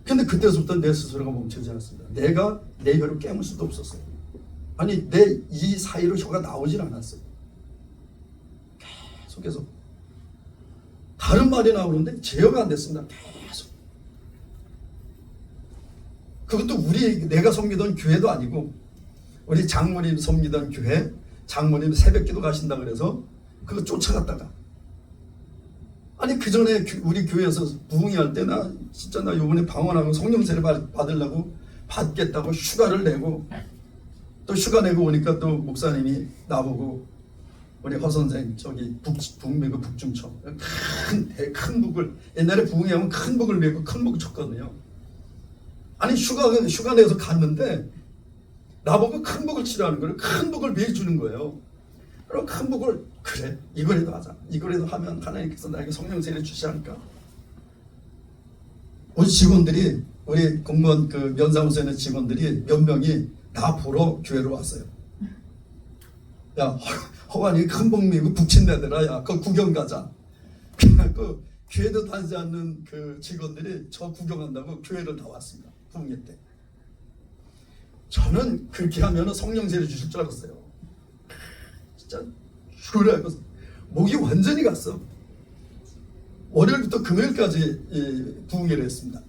근데 그때부터 내 스스로가 멈추지 않았습니다. 내가 내 혀를 깨물 수도 없었어요. 아니 내 이 사이로 혀가 나오질 않았어요. 계속해서 다른 말이 나오는데 제어가 안 됐습니다. 계속. 그것도 내가 섬기던 교회도 아니고 우리 장모님 섬기던 교회 장모님 새벽기도 가신다 그래서 그거 쫓아갔다가 아니 그 전에 우리 교회에서 부흥회 할 때 나 진짜 나 요번에 방언하고 성령세례 받으려고 받겠다고 휴가를 내고 또 휴가 내고 오니까 또 목사님이 나보고 우리 허 선생 저기 북메고 북 좀 쳐. 큰 북을 옛날에 부흥회 하면 큰 북을 메고 큰 북을 쳤거든요. 아니 휴가 내서 갔는데 나보고 큰 북을 치라는 거예요. 큰 북을 매주는 거예요. 그럼 큰 북을 그래 이거라도 하자. 이거라도 하면 하나님께서 나에게 성령 세례 주시 않을까? 우리 직원들이 우리 공무원 그 면사무소에 있는 직원들이 몇 명이 나 보러 교회로 왔어요. 야 허관이 큰 북 메고 북친다더라. 야 그 구경 가자. 그 교회도 다니지 않는 그 직원들이 저 구경한다고 교회를 다 왔습니다. 부흥회 때. 저는 그렇게 하면 성령 세례 주실 줄 알았어요. 진짜 그러고 목이 완전히 갔어. 월요일부터 금요일까지 부흥회를 했습니다.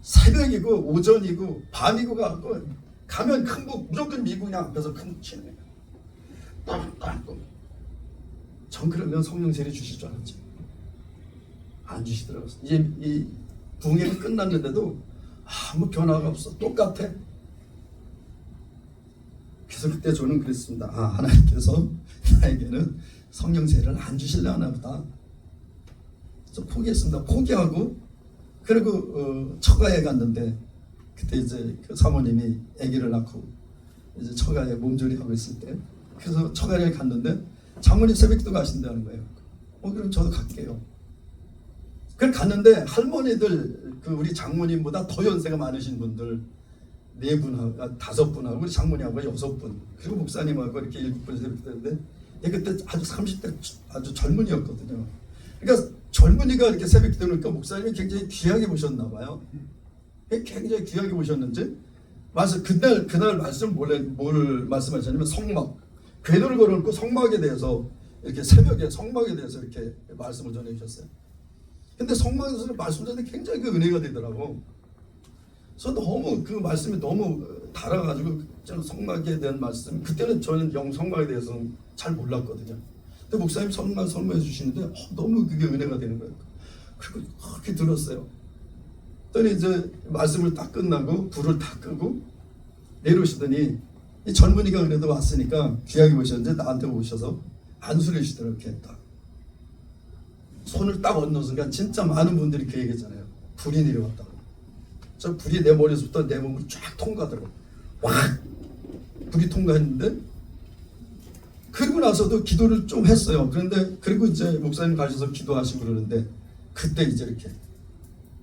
새벽이고 오전이고 밤이고 가면 큰 북 무조건 미국 그냥 앞에서 큰 북 치는 거예요. 전 그러면 성령 세례 주실 줄 알았지. 안 주시더라고요. 이제 이 부흥회가 끝났는데도 아무 변화가 없어. 똑같아. 그래서 그때 저는 그랬습니다. 하나님께서 나에게는 성령 세례를 안 주실려 하나 보다. 그래서 포기했습니다. 포기하고 그리고 처가에 갔는데 그때 이제 그 사모님이 아기를 낳고 이제 처가에 몸조리하고 있을 때 그래서 처가에 갔는데 장모님 새벽기도 가신다는 거예요. 그럼 저도 갈게요. 그걸 갔는데 할머니들 그 우리 장모님보다 더 연세가 많으신 분들 4분하고 5분하고 우리 장모님하고 6분 그리고 목사님하고 이렇게 7분 새벽기도인데 그때 아주 30대 아주 젊은이였거든요. 그러니까 젊은이가 이렇게 새벽기도 하니까 목사님이 굉장히 귀하게 보셨나 봐요. 굉장히 귀하게 보셨는지 그날 말씀 뭘 말씀하셨냐면 성막 궤도를 걸어놓고 성막에 대해서 이렇게 새벽에 성막에 대해서 이렇게 말씀을 전해 주셨어요. 근데 성막에서 말씀 전에 굉장히 그 은혜가 되더라고. 그래서 너무 그 말씀이 너무 달아가지고 성막에 대한 말씀 그때는 저는 성막에 대해서는 잘 몰랐거든요. 근데 목사님 설명해 주시는데 너무 그게 은혜가 되는 거예요. 그리고 그렇게 들었어요. 그랬더니 이제 말씀을 딱 끝나고 불을 다 끄고 내려오시더니 이 젊은이가 그래도 왔으니까 귀하게 보셨는데 나한테 오셔서 안수를 해주시더라고요. 이렇게 딱 손을 딱 얹는 순간 진짜 많은 분들이 그 얘기했잖아요. 불이 내려왔다고. 저 불이 내 머리에서부터 내 몸을 쫙 통과하더라고요. 확 불이 통과했는데 그리고 나서도 기도를 좀 했어요. 그런데 그리고 이제 목사님 가셔서 기도하시고 그러는데 그때 이제 이렇게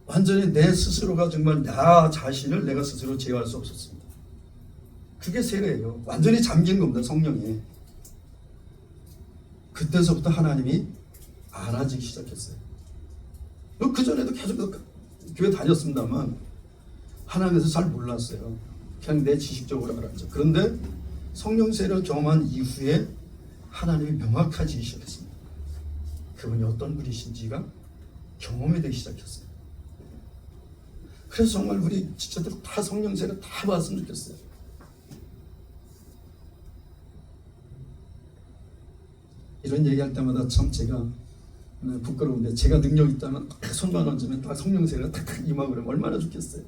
완전히 내 스스로가 정말 나 자신을 내가 스스로 제어할 수 없었습니다. 그게 세례예요. 완전히 잠긴 겁니다. 성령이. 그때서부터 하나님이 안아지기 시작했어요. 그 전에도 계속 교회 다녔습니다만 하나님에서 잘 몰랐어요. 그냥 내 지식적으로 알았죠. 그런데 성령 세례를 경험한 이후에 하나님이 명확하게 시작했습니다. 그분이 어떤 분이신지가 경험이 되기 시작했어요. 그래서 정말 우리 지체들 다 성령 세례 다 봤으면 좋겠어요. 이런 얘기할 때마다 참 제가 부끄러운데, 제가 능력 있다면 손만 얹으면 다 성령 세례가 딱 임하고 그러면 얼마나 좋겠어요.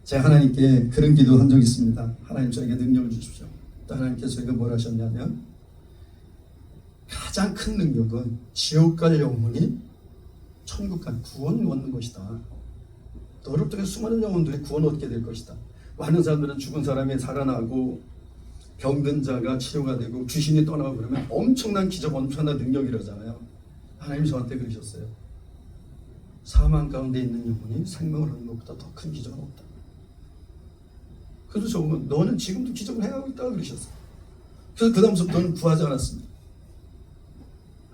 제가 하나님께 그런 기도한 적이 있습니다. 하나님 저에게 능력을 주십시오. 또 하나님께서 저에게 뭘 하셨냐면, 가장 큰 능력은 지옥 갈 영혼이 천국 간 구원 얻는 것이다. 너를 통해 수많은 영혼들이 구원 얻게 될 것이다. 많은 사람들은 죽은 사람이 살아나고 병든 자가 치료가 되고 귀신이 떠나고 그러면 엄청난 기적, 엄청난 능력이라잖아요. 하나님이 저한테 그러셨어요. 사망 가운데 있는 영혼이 생명을 얻는 것보다 더 큰 기적은 없다. 그래서 저보고 너는 지금도 기적을 해가고 있다고 그러셨어요. 그래서 그 다음부터는 구하지 않았습니다.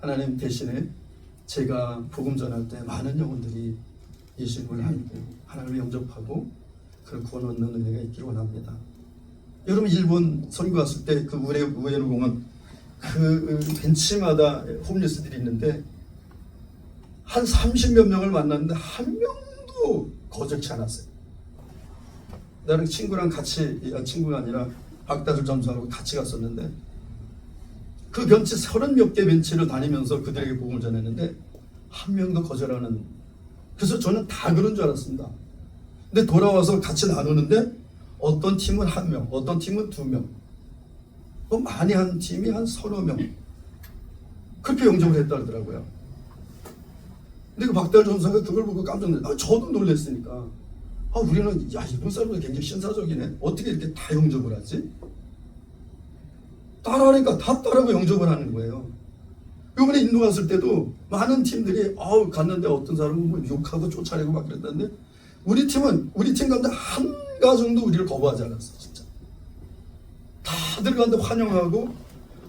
하나님 대신에 제가 복음 전할 때 많은 영혼들이 예수님을 알고 하나님을 영접하고 그런 구원 얻는 은혜가 있기를 원합니다. 여러분 일본 선교 갔을 때 그 우에노 공원 그 벤치마다 홈리스들이 있는데 한 30몇 명을 만났는데 한 명도 거절치 않았어요. 나는 친구랑 같이, 친구가 아니라 박다슬 전수하고 같이 갔었는데 그 벤치 30몇 개 벤치를 다니면서 그들에게 복음을 전했는데 한 명도 거절하는. 그래서 저는 다 그런 줄 알았습니다. 근데 돌아와서 같이 나누는데 어떤 팀은 1명, 어떤 팀은 2명, 또 많이 한 팀이 한 30명 그렇게 영접을 했다 그러더라고요. 근데 그 박달 전사가 그걸 보고 깜짝 놀랐어요. 저도 놀랐으니까 우리는 일본 사람들 굉장히 신사적이네. 어떻게 이렇게 다 영접을 하지? 따라하니까 다 따라하고 영접을 하는 거예요. 이번에 인도 갔을 때도 많은 팀들이 갔는데 어떤 사람은 뭐 욕하고 쫓아내고 막 그랬는데 우리 팀 가운데 한가 정도 우리를 거부하지 않았어. 진짜 다들 가는데 환영하고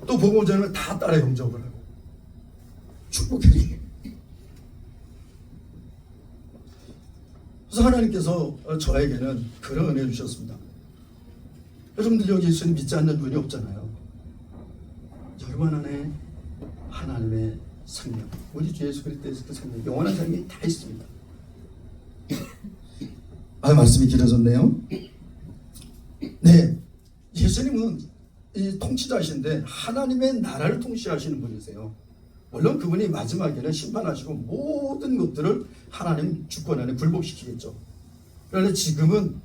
또 복음을 전하면 다 따라 영접을 하고 축복해. 그래서 하나님께서 저에게는 그런 은혜 주셨습니다. 여러분들 여기 예수님 믿지 않는 분이 없잖아요. 여러분 안에 하나님의 생명, 우리 주 예수 그리스도의 그 생명, 영원한 생명이 다 있습니다. 말씀이 길어졌네요. 네, 예수님은 이 통치자이신데 하나님의 나라를 통치하시는 분이세요. 물론 그분이 마지막에는 심판하시고 모든 것들을 하나님 주권 안에 굴복시키겠죠. 그런데 지금은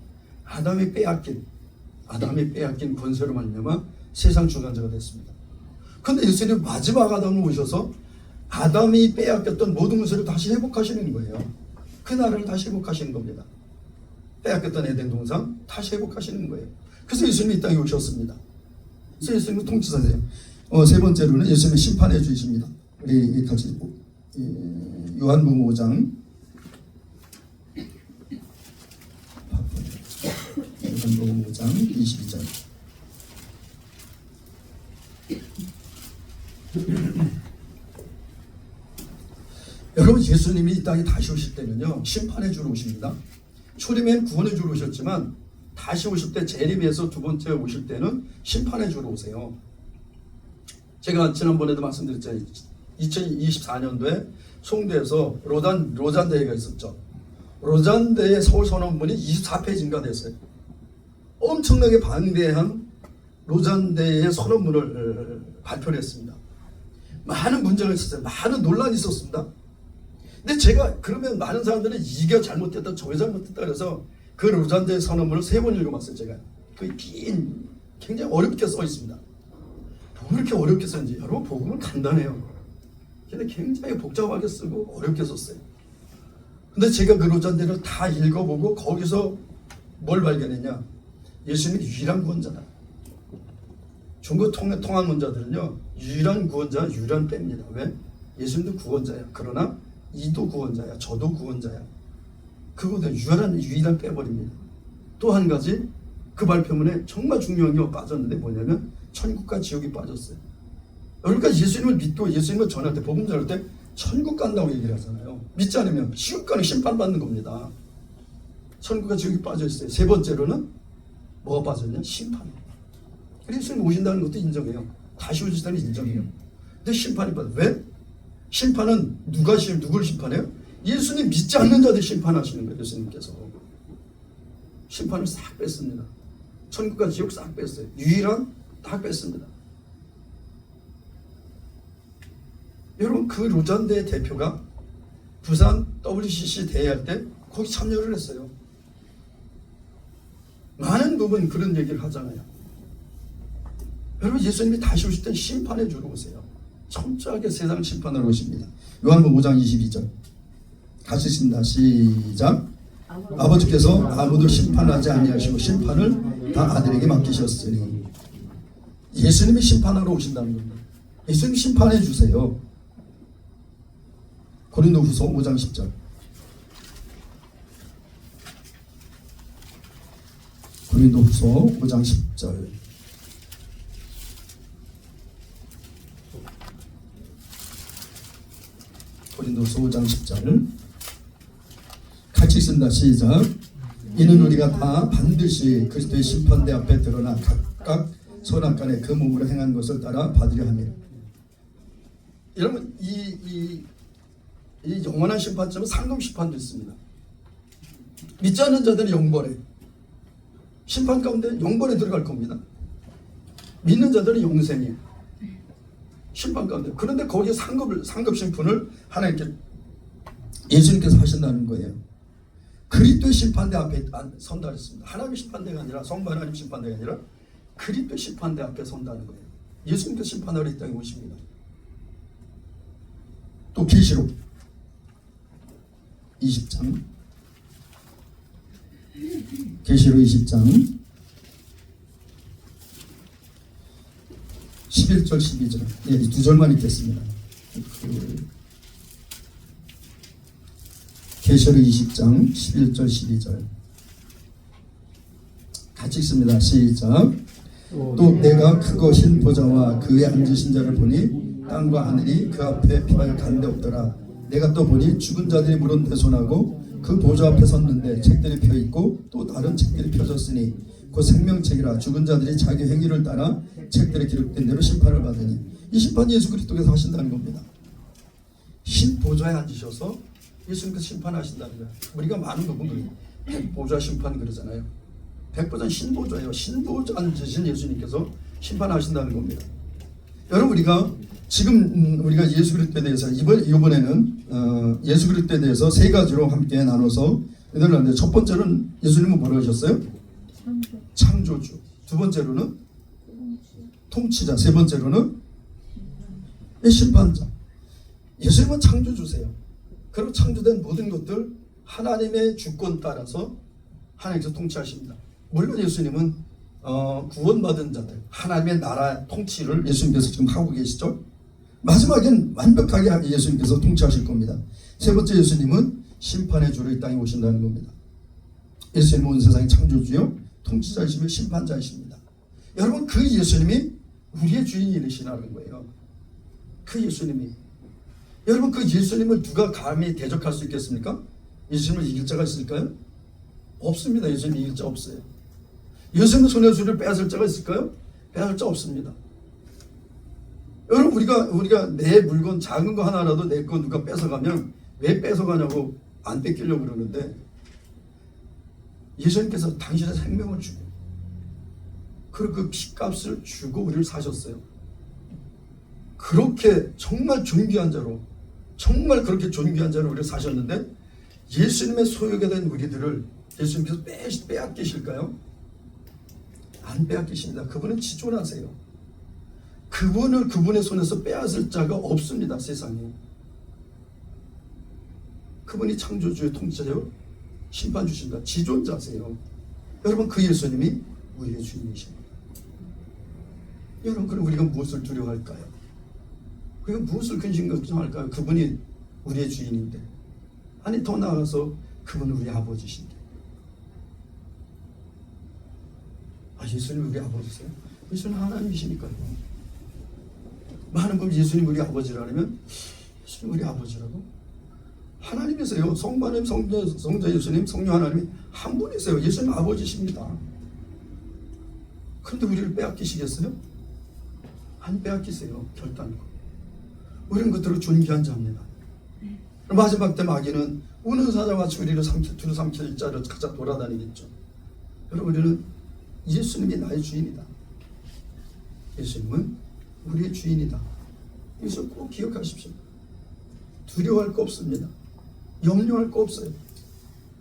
아담이 빼앗긴 권세로 말미암아 세상 주관자가 됐습니다. 그런데 예수님 마지막 아담을 오셔서 아담이 빼앗겼던 모든 것을 다시 회복하시는 거예요. 그 나라를 다시 회복하시는 겁니다. 빼앗겼던 에덴 동산 다시 회복하시는 거예요. 그래서 예수님이 이 땅에 오셨습니다. 그래서 예수님은 통치자세요. 세 번째로는 예수님이 심판해 주십니다. 우리 같이 요한복음 5장 요한복음 5장 22절. 여러분 예수님이 이 땅에 다시 오실 때는요 심판해 주러 오십니다. 초림엔 구원해 주러 오셨지만 다시 오실 때 재림에서 두 번째 오실 때는 심판해 주러 오세요. 제가 지난번에도 말씀드렸잖아요. 2024년도에 송도에서 로잔 대회가 있었죠. 로잔 대회 서울 선언문이 24페이지인가 됐어요. 엄청나게 방대한 로잔 대회의 선언문을 발표를 했습니다. 많은 문제가 있었어요. 많은 논란이 있었습니다. 근데 제가 그러면 많은 사람들은 이게 잘못됐다 저게 잘못됐다 그래서 그 로잔 대회 선언문을 3번 읽어봤어요. 제가 그 긴 굉장히 어렵게 써 있습니다. 왜 이렇게 어렵게 썼는지. 여러분 복음은 간단해요. 근데 굉장히 복잡하게 쓰고 어렵게 썼어요. 근데 제가 그 로잔 대회를 다 읽어보고 거기서 뭘 발견했냐. 예수님이 유일한 구원자다. 중국 통합론자들은요 유일한 구원자 유일한 뺍니다. 왜? 예수님도 구원자야. 그러나 이도 구원자야. 저도 구원자야. 그거는 유일한 빼버립니다. 또 한 가지 그 발표문에 정말 중요한 게 빠졌는데 뭐냐면 천국과 지옥이 빠졌어요. 그러니까 예수님을 믿고 예수님을 전할 때 복음 전할 때 천국 간다고 얘기를 하잖아요. 믿지 않으면 지옥 가는 심판받는 겁니다. 천국과 지옥이 빠져 있어요. 세 번째로는 뭐가 빠졌냐? 심판. 그래서 예수님 오신다는 것도 인정해요. 다시 오신다는 인정해요. 근데 심판이 빠져. 왜? 심판은 누구를 심판해요? 예수님 믿지 않는 자들 심판하시는 거예요. 예수님께서 심판을 싹 뺐습니다. 천국과 지옥 싹 뺐어요. 유일한 다 뺐습니다. 여러분, 그 로잔대 대표가 부산 WCC 대회할 때 거기 참여를 했어요. 많은 부분 그런 얘기를 하잖아요. 여러분, 예수님이 다시 오실 땐 심판해 주러 오세요. 철저하게 세상을 심판하러 오십니다. 요한복음 5장 22절 같이 읽습니다. 시작. 아버지께서 아무도 심판하지 아니하시고 심판을 다 아들에게 맡기셨으니. 예수님이 심판하러 오신다는 겁니다. 예수님 심판해 주세요. 고린도후서 5장 10절. 고린도후서 5장 10절. 고린도후서 5장 10절. 같이 읽습니다. 시작. 이는 우리가 다 반드시 그리스도의 심판대 앞에 드러나 각각 선악간에 그 몸으로 행한 것을 따라 받으려 함이라. 여러분, 이 영원한 심판점은 상금 심판도 있습니다. 믿지 않는 자들은 영벌에, 심판 가운데 영벌에 들어갈 겁니다. 믿는 자들은 영생이에요. 심판 가운데. 그런데 거기에 상급 심판을 하나님께 예수님께서 하신다는 거예요. 그리스도의 심판대 앞에 선다 했습니다. 하나님의 심판대가 아니라, 성부 하나님 심판대가 아니라 그리스도의 심판대 앞에 선다는 거예요. 예수님께서 심판하러 이 땅에 오십니다. 또 계시록 20장, 계시록 20장 11절 12절, 예, 이 두 절만 읽겠습니다. 계시록 20장 11절 12절 같이 읽습니다. 시작. 또 내가 크고 흰 보좌와 그에 앉으신 자를 보니 땅과 하늘이 그 앞에 피하여 간데 없더라. 내가 또 보니 죽은 자들이 물은 대손하고 그 보좌 앞에 섰는데 책들이 펴 있고 또 다른 책들이 펴졌으니 그 생명책이라. 죽은 자들이 자기 행위를 따라 책들에 기록된 대로 심판을 받으니. 이 심판이 예수 그리스도께서 하신다는 겁니다. 흰 보좌에 앉으셔서 예수님께서 심판하신다는 거예요. 우리가 많은 부분 백보좌 심판 그러잖아요. 백보좌는 신보좌예요. 신보좌 앉으신 예수님께서 심판하신다는 겁니다. 여러분, 우리가 지금 우리가 예수 그리스도에 대해서 이번에는 예수 그리스도에 대해서 세 가지로 함께 나눠서 이들을 첫 번째로는 예수님은 뭐라고 하셨어요? 창조주. 두 번째로는 통치자. 세 번째로는 심판자. 예수님은 창조주세요. 그리고 창조된 모든 것들 하나님의 주권 따라서 하나님께서 통치하십니다. 물론 예수님은 구원받은 자들, 하나님의 나라 통치를 예수님께서 지금 하고 계시죠. 마지막엔 완벽하게 예수님께서 통치하실 겁니다. 세 번째, 예수님은 심판의 주로 이 땅에 오신다는 겁니다. 예수님은 온 세상의 창조주요 통치자이시며 심판자이십니다. 여러분, 그 예수님이 우리의 주인이시라는 거예요. 그 예수님이. 여러분, 그 예수님을 누가 감히 대적할 수 있겠습니까? 예수님을 이길 자가 있을까요? 없습니다. 예수님 이길 자 없어요. 예수님의 손에 주를 빼앗을 자가 있을까요? 빼앗을 자 없습니다. 여러분, 우리가 내 물건 작은 거 하나라도 내 거 누가 뺏어가면 왜 뺏어가냐고 안 뺏기려고 그러는데, 예수님께서 당신의 생명을 주고 그리고 그 피값을 주고 우리를 사셨어요. 그렇게 정말 존귀한 자로, 정말 그렇게 존귀한 자로 우리를 사셨는데, 예수님의 소유가 된 우리들을 예수님께서 빼앗기실까요? 안 빼앗기십니다. 그분은 지존하세요. 그분의 손에서 빼앗을 자가 없습니다. 세상에. 그분이 창조주의 통치자요 심판주신다. 지존자세요. 여러분, 그 예수님이 우리의 주인이십니다. 여러분, 그럼 우리가 무엇을 두려워할까요? 우리가 무엇을 근심 걱정할까요? 그분이 우리의 주인인데. 아니, 더 나아가서 그분은 우리 아버지신데. 예수님 우리 아버지세요? 예수님 하나님이시니까요. 많은 분 예수님 우리 아버지라면 예수님 우리 아버지라고? 하나님이세요. 성부 하나님, 성자 예수님, 성령 하나님이 한 분이세요. 예수님 아버지십니다. 그런데 우리를 빼앗기시겠어요? 안 빼앗기세요. 결단코. 우리는 그대로 존귀한 자입니다. 마지막 때 마귀는 우는 사자같이 우리를 두루 삼킬 일자로 각자 돌아다니겠죠. 여러분, 우리는 예수님이 나의 주인이다. 예수님은 우리의 주인이다. 이것을 꼭 기억하십시오. 두려워할 거 없습니다. 염려할 거 없어요.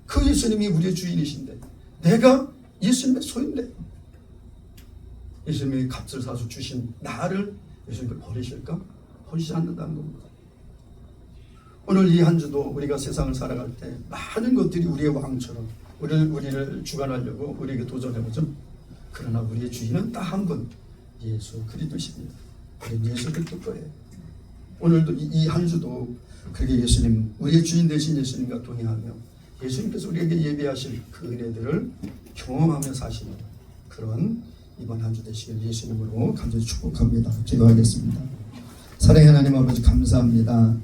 그 예수님이 우리의 주인이신데 내가 예수님의 소유인데요. 예수님이 값을 사서 주신 나를 예수님을 버리실까? 버리지 않는다는 겁니다. 오늘 이 한 주도 우리가 세상을 살아갈 때 많은 것들이 우리의 왕처럼 우리를 주관하려고 우리에게 도전해보죠. 그러나 우리의 주인은 딱 한 분, 예수 그리스도십니다. 예수 그리스도 거예요. 오늘도 이 한 주도 그렇게 예수님, 우리의 주인 되신 예수님과 동행하며 예수님께서 우리에게 예비하실 그 은혜들을 경험하며 사시는 그런 이번 한 주 되시길 예수님으로 간절히 축복합니다. 기도하겠습니다. 사랑의 하나님 아버지, 감사합니다.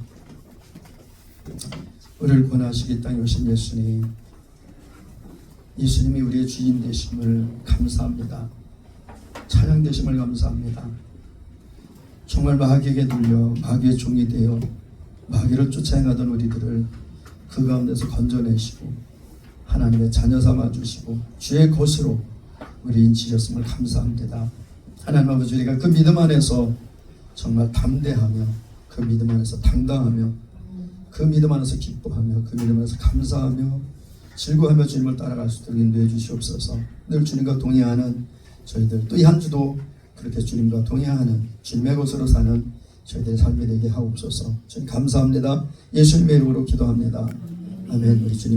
우리를 권하시기 땅에 오신 예수님이 우리의 주인 되심을 감사합니다. 찬양 되심을 감사합니다. 정말 마귀에게 눌려 마귀의 종이 되어 마귀를 쫓아행하던 우리들을 그 가운데서 건져내시고 하나님의 자녀 삼아주시고 주의 것으로 우리 인치셨음을 감사합니다. 하나님 아버지, 우리가 그 믿음 안에서 정말 담대하며 그 믿음 안에서 당당하며 그 믿음 안에서 기뻐하며 그 믿음 안에서 감사하며 즐거워하며 주님을 따라갈 수 있도록 인도해 주시옵소서. 늘 주님과 동행하는 저희들, 또 이 한 주도 그렇게 주님과 동행하는 주님의 것으로 사는 저희들의 삶이 되게 하옵소서. 주님 감사합니다. 예수님의 이름으로 기도합니다. 아멘. 우리 주님.